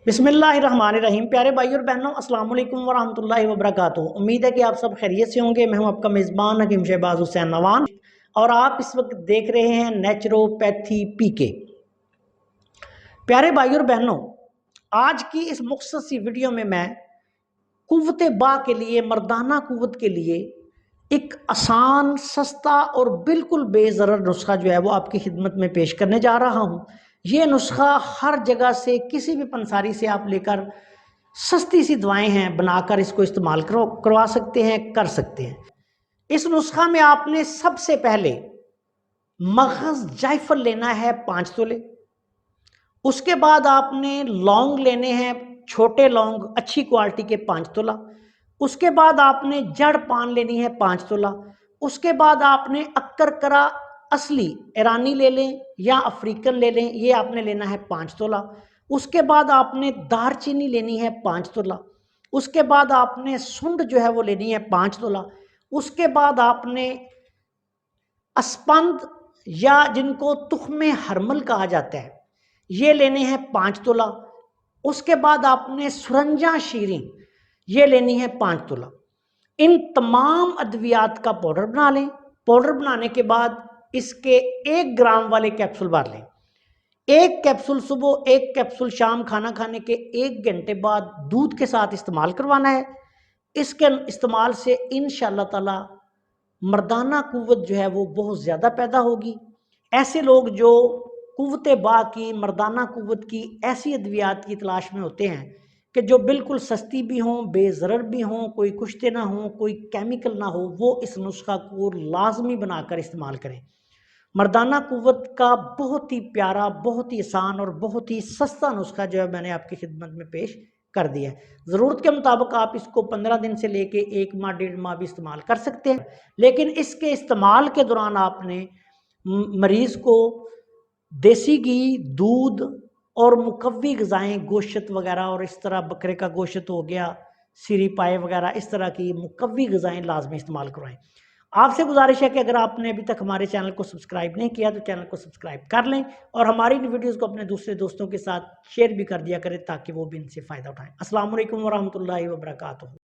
बिस्मिल्लाहिर्रहमानिर्रहीम। प्यारे भाई और बहनों, अस्सलाम वालेकुम वरहमतुल्लाहि वबरकातुहू। उम्मीद है कि आप सब खैरियत से होंगे। मैं हूं आपका मेज़बान हकीम शहबाज हुसैन नवान और आप इस वक्त देख रहे हैं नेचुरोपैथी पीके। प्यारे भाई और बहनों, आज की इस मुख्तसर सी वीडियो में मैं कुव्वत बा के लिए, मर्दाना कुव्वत के लिए एक आसान, सस्ता और बिल्कुल बेज़रर नुस्खा जो है वो आपकी खिदमत में पेश करने जा रहा हूँ। ये नुस्खा हर जगह से, किसी भी पंसारी से आप लेकर सस्ती सी दवाएं हैं बनाकर इसको इस्तेमाल करवा सकते हैं, कर सकते हैं। इस नुस्खा में आपने सबसे पहले मगज जायफल लेना है 5 तोले। उसके बाद आपने लौंग लेने हैं, छोटे लौंग अच्छी क्वालिटी के 5 तोला। उसके बाद आपने जड़ पान लेनी है 5 तोला। उसके बाद आपने अक्करकरा असली ईरानी ले लें या अफ्रीकन ले लें, ये आपने लेना है 5 तोला। उसके बाद आपने दारचीनी लेनी है 5 तोला। उसके बाद आपने सुंड जो है वो लेनी है 5 तोला। उसके बाद आपने अस्पंद या जिनको तुख्मे हरमल कहा जाता है, ये लेने हैं 5 तोला। उसके बाद आपने सुरंजा शीरी ये लेनी है 5 तोला। इन तमाम अद्वियात का पाउडर बना लें। पाउडर बनाने के बाद इसके 1 ग्राम वाले कैप्सूल बार लें। 1 कैप्सूल सुबह, 1 कैप्सूल शाम, खाना खाने के 1 घंटे बाद दूध के साथ इस्तेमाल करवाना है। इसके इस्तेमाल से इंशाअल्लाह ताला मर्दाना कुव्वत जो है वो बहुत ज़्यादा पैदा होगी। ऐसे लोग जो कुव्वत बा की, मर्दाना कुव्वत की ऐसी अद्वियात की तलाश में होते हैं कि जो बिल्कुल सस्ती भी हों, बेज़रर भी हों, कोई कुश्ते ना हो, कोई केमिकल ना हो, वो इस नुस्खा को लाजमी बनाकर इस्तेमाल करें। मर्दाना कुव्वत का बहुत ही प्यारा, बहुत ही आसान और बहुत ही सस्ता नुस्खा जो है मैंने आपकी खिदमत में पेश कर दिया है। ज़रूरत के मुताबिक आप इसको 15 दिन से लेके 1 माह, 1.5 माह भी इस्तेमाल कर सकते हैं। लेकिन इसके इस्तेमाल के दौरान आपने मरीज़ को देसी घी, दूध और मुकव्वी ग़िज़ाएँ, गोश्त वगैरह और इस तरह बकरे का गोश्त हो गया, सिरी पाए वगैरह, इस तरह की मुकव्वी ग़िज़ाएँ लाज़मी इस्तेमाल करवाएँ। आपसे गुजारिश है कि अगर आपने अभी तक हमारे चैनल को सब्सक्राइब नहीं किया तो चैनल को सब्सक्राइब कर लें और हमारी इन वीडियोज़ को अपने दूसरे दोस्तों के साथ शेयर भी कर दिया करें ताकि वो भी इनसे फ़ायदा उठाएँ। अस्सलाम वालेकुम वरहमतुल्लाहि वबरकातुहू।